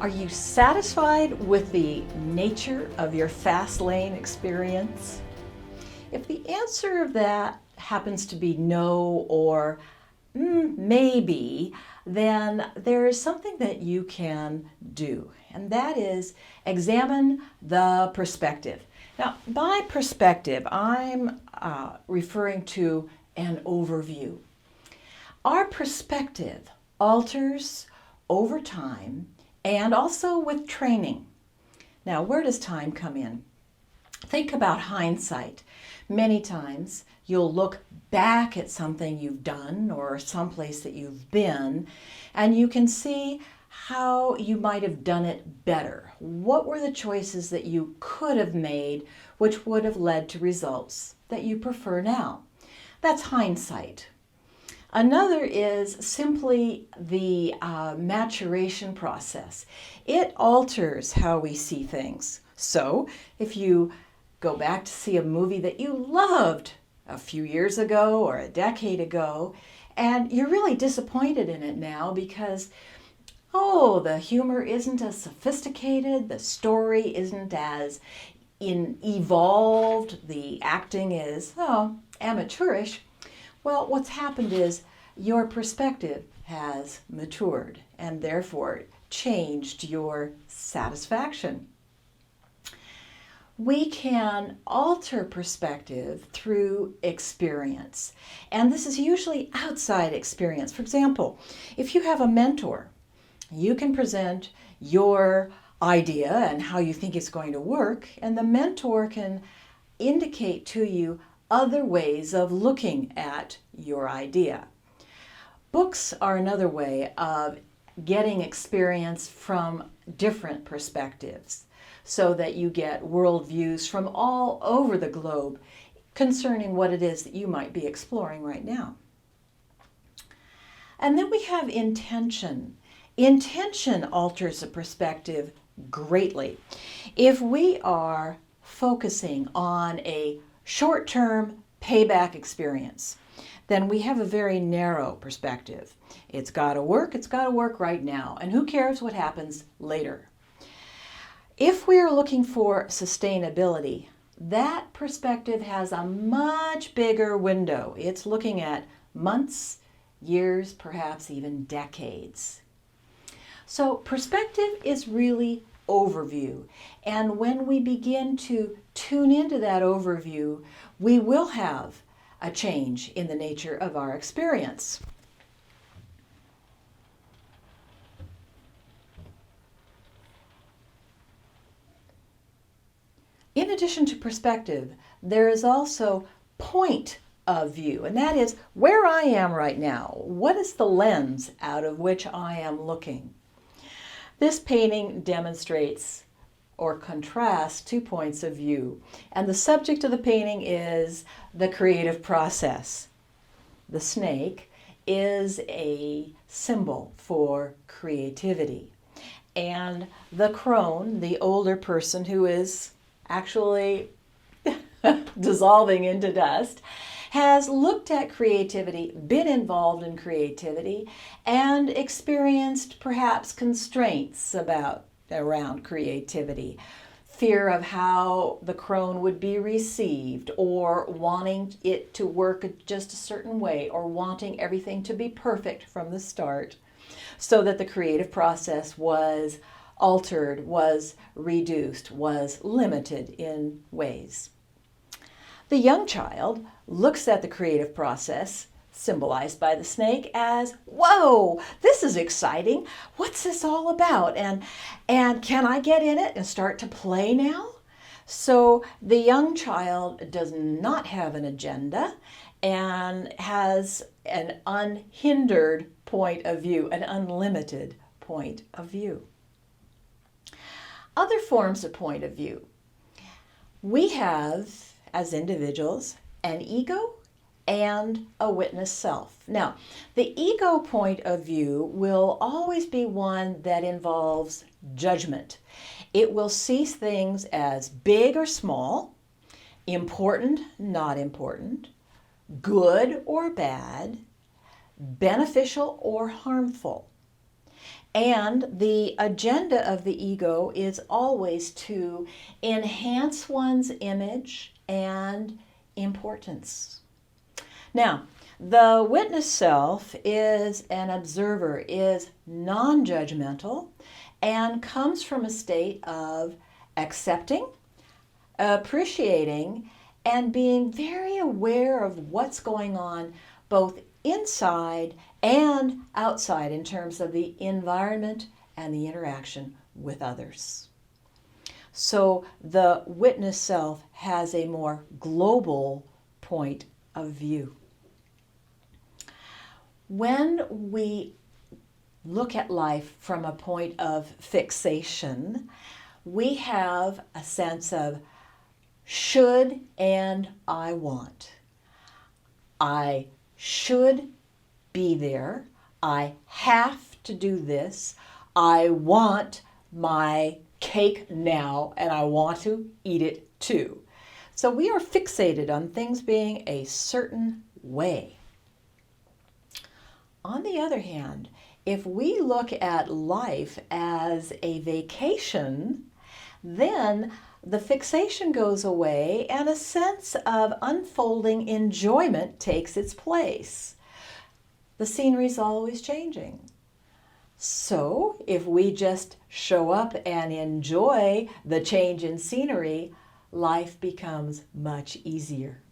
Are you satisfied with the nature of your fast lane experience? If the answer of that happens to be no or maybe, then there is something that you can do, and that is examine the perspective. Now, by perspective, I'm referring to an overview. Our perspective alters over time and also with training. Now, where does time come in? Think about hindsight. Many times you'll look back at something you've done or someplace that you've been, and you can see how you might have done it better. What were the choices that you could have made which would have led to results that you prefer now? That's hindsight. Another is simply the maturation process. It alters how we see things. So if you go back to see a movie that you loved a few years ago or a decade ago, and you're really disappointed in it now because, the humor isn't as sophisticated, the story isn't as evolved, the acting is, amateurish. Well, what's happened is your perspective has matured and therefore changed your satisfaction. We can alter perspective through experience, and this is usually outside experience. For example, if you have a mentor, you can present your idea and how you think it's going to work, and the mentor can indicate to you other ways of looking at your idea. Books are another way of getting experience from different perspectives so that you get worldviews from all over the globe concerning what it is that you might be exploring right now. And then we have intention. Intention alters a perspective greatly. If we are focusing on a short-term payback experience, then we have a very narrow perspective. It's got to work right now, and who cares what happens later? If we are looking for sustainability, that perspective has a much bigger window. It's looking at months, years, perhaps even decades. So perspective is really overview. And when we begin to tune into that overview, we will have a change in the nature of our experience. In addition to perspective, there is also point of view, and that is where I am right now. What is the lens out of which I am looking? This painting demonstrates or contrasts 2 points of view, and the subject of the painting is the creative process. The snake is a symbol for creativity, and the crone, the older person who is actually dissolving into dust, has looked at creativity, been involved in creativity, and experienced perhaps constraints around creativity. Fear of how the crone would be received, or wanting it to work just a certain way, or wanting everything to be perfect from the start, so that the creative process was altered, was reduced, was limited in ways. The young child looks at the creative process, symbolized by the snake, as, whoa, this is exciting. What's this all about? And can I get in it and start to play now? So the young child does not have an agenda and has an unhindered point of view, an unlimited point of view. Other forms of point of view. We have, as individuals, an ego and a witness self. Now, the ego point of view will always be one that involves judgment. It will see things as big or small, important, not important, good or bad, beneficial or harmful. And the agenda of the ego is always to enhance one's image and importance. Now, the witness self is an observer, is non-judgmental, and comes from a state of accepting, appreciating, and being very aware of what's going on both inside and outside in terms of the environment and the interaction with others. So the witness self has a more global point of view. When we look at life from a point of fixation, we have a sense of should and I want. I should be there. I have to do this. I want my cake now and I want to eat it too. So we are fixated on things being a certain way. On the other hand, if we look at life as a vacation, then the fixation goes away and a sense of unfolding enjoyment takes its place. The scenery is always changing. So if we just show up and enjoy the change in scenery, life becomes much easier.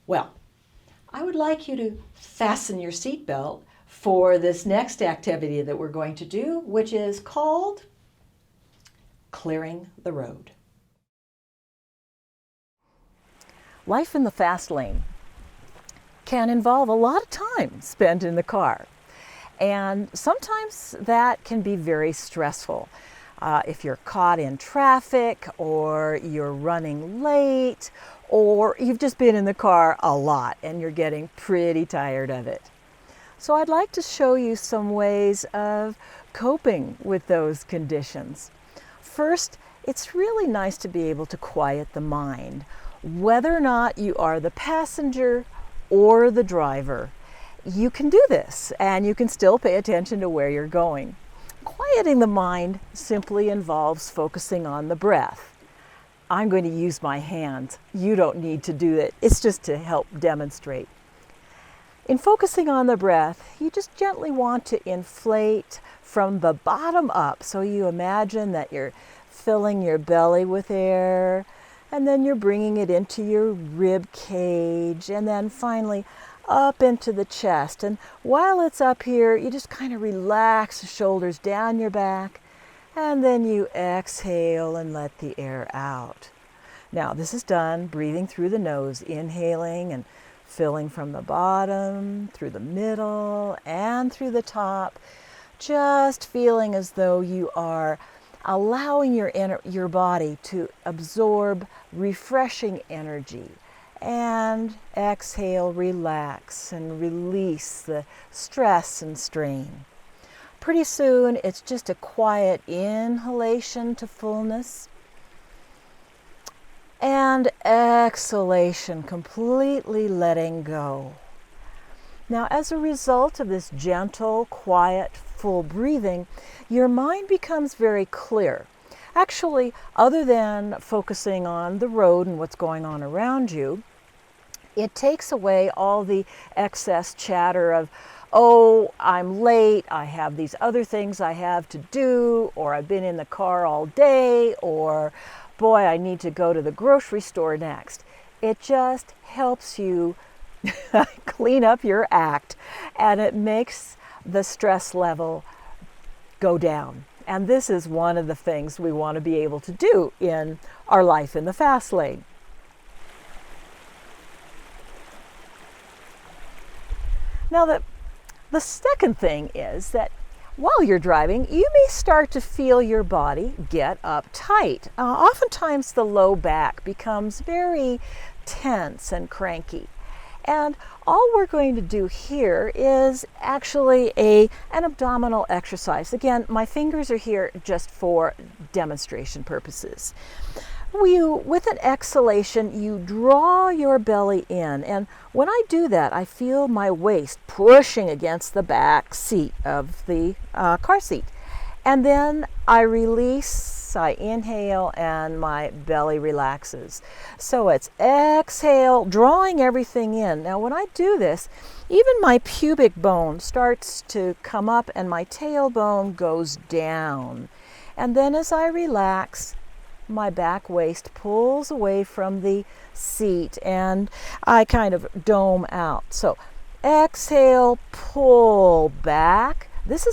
Well, I would like you to fasten your seatbelt for this next activity that we're going to do, which is called clearing the road. Life in the fast lane can involve a lot of time spent in the car. And sometimes that can be very stressful. If you're caught in traffic, or you're running late, or you've just been in the car a lot and you're getting pretty tired of it. So I'd like to show you some ways of coping with those conditions. First, it's really nice to be able to quiet the mind, whether or not you are the passenger or the driver. You can do this and you can still pay attention to where you're going. Quieting the mind simply involves focusing on the breath. I'm going to use my hands. You don't need to do it. It's just to help demonstrate. In focusing on the breath, you just gently want to inflate from the bottom up. So you imagine that you're filling your belly with air, and then you're bringing it into your rib cage, and then finally up into the chest. And while it's up here, you just kind of relax the shoulders down your back, and then you exhale and let the air out. Now, this is done breathing through the nose, inhaling and filling from the bottom, through the middle, and through the top, just feeling as though you are allowing your body to absorb refreshing energy. And exhale, relax, and release the stress and strain. Pretty soon, it's just a quiet inhalation to fullness, and exhalation, completely letting go. Now, as a result of this gentle, quiet, full breathing, your mind becomes very clear. Actually, other than focusing on the road and what's going on around you, it takes away all the excess chatter of, oh, I'm late, I have these other things I have to do, or I've been in the car all day, or boy, I need to go to the grocery store next. It just helps you clean up your act, and it makes the stress level go down. And this is one of the things we want to be able to do in our life in the fast lane. Now, the second thing is that while you're driving, you may start to feel your body get uptight. Oftentimes the low back becomes very tense and cranky. And all we're going to do here is actually an abdominal exercise. Again, my fingers are here just for demonstration purposes. With an exhalation, you draw your belly in. And when I do that, I feel my waist pushing against the back seat of the car seat. And then I release, I inhale, and my belly relaxes. So it's exhale, drawing everything in. Now, when I do this, even my pubic bone starts to come up and my tailbone goes down. And then as I relax, my back waist pulls away from the seat and I kind of dome out. So exhale, pull back. This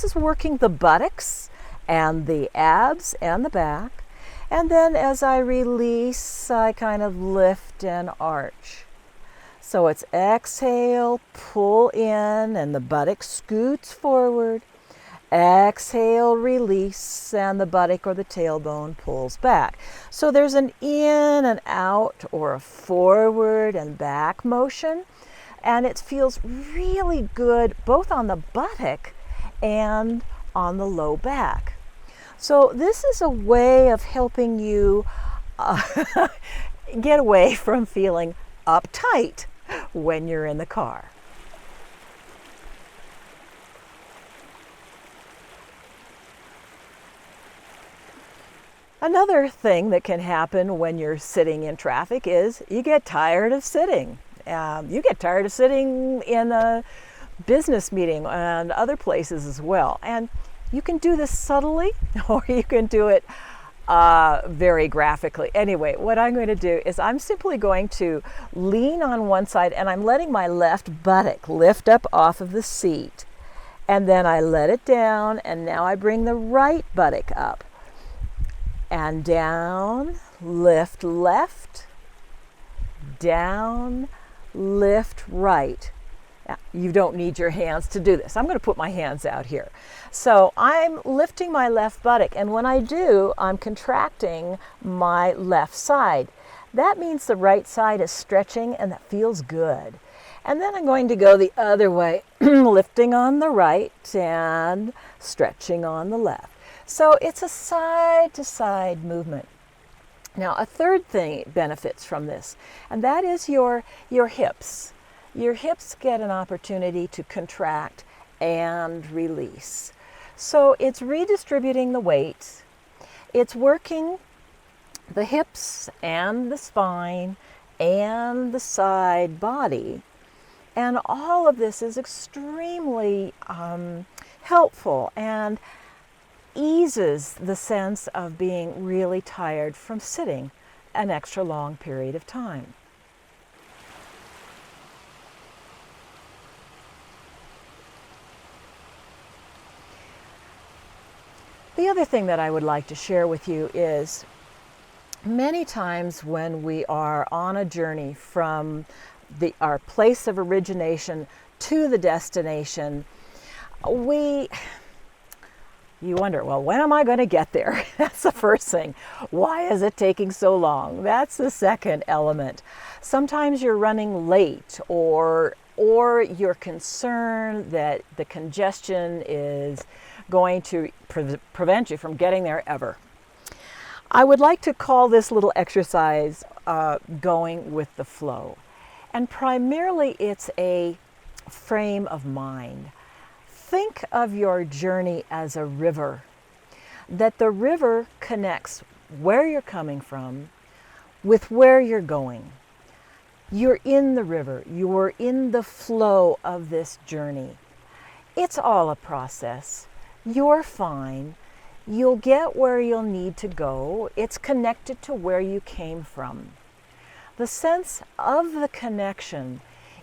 is working the buttocks and the abs and the back. And then as I release, I kind of lift and arch. So it's exhale, pull in, and the buttock scoots forward. Exhale, release, and the buttock or the tailbone pulls back. So there's an in and out or a forward and back motion, and it feels really good both on the buttock and on the low back. So this is a way of helping you get away from feeling uptight when you're in the car. Another thing that can happen when you're sitting in traffic is you get tired of sitting. You get tired of sitting in a business meeting and other places as well. And you can do this subtly or you can do it very graphically. Anyway, what I'm going to do is I'm simply going to lean on one side and I'm letting my left buttock lift up off of the seat. And then I let it down and now I bring the right buttock up. And down, lift left, down, lift right. Now, you don't need your hands to do this. I'm going to put my hands out here. So I'm lifting my left buttock, and when I do, I'm contracting my left side. That means the right side is stretching, and that feels good. And then I'm going to go the other way, lifting on the right and stretching on the left. So it's a side-to-side movement. Now, a third thing benefits from this, and that is your hips. Your hips get an opportunity to contract and release. So it's redistributing the weight. It's working the hips and the spine and the side body. And all of this is extremely helpful and eases the sense of being really tired from sitting an extra long period of time. The other thing that I would like to share with you is many times when we are on a journey from our place of origination to the destination, you wonder, well, when am I going to get there? That's the first thing. Why is it taking so long? That's the second element. Sometimes you're running late or you're concerned that the congestion is going to prevent you from getting there ever. I would like to call this little exercise going with the flow. And primarily it's a frame of mind. Think of your journey as a river, that the river connects where you're coming from with where you're going. You're in the river, you're in the flow of this journey. It's all a process. You're fine. You'll get where you'll need to go. It's connected to where you came from. The sense of the connection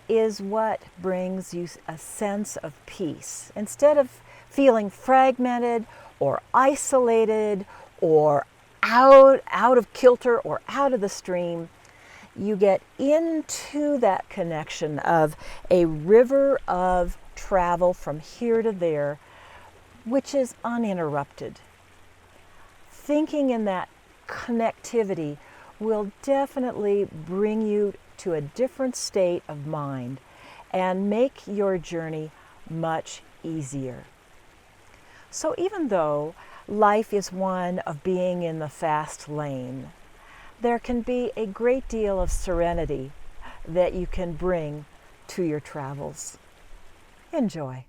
is what brings you a sense of peace. Instead of feeling fragmented or isolated or out of kilter or out of the stream, you get into that connection of a river of travel from here to there, which is uninterrupted. Thinking in that connectivity will definitely bring you to a different state of mind and make your journey much easier. So even though life is one of being in the fast lane, there can be a great deal of serenity that you can bring to your travels. Enjoy.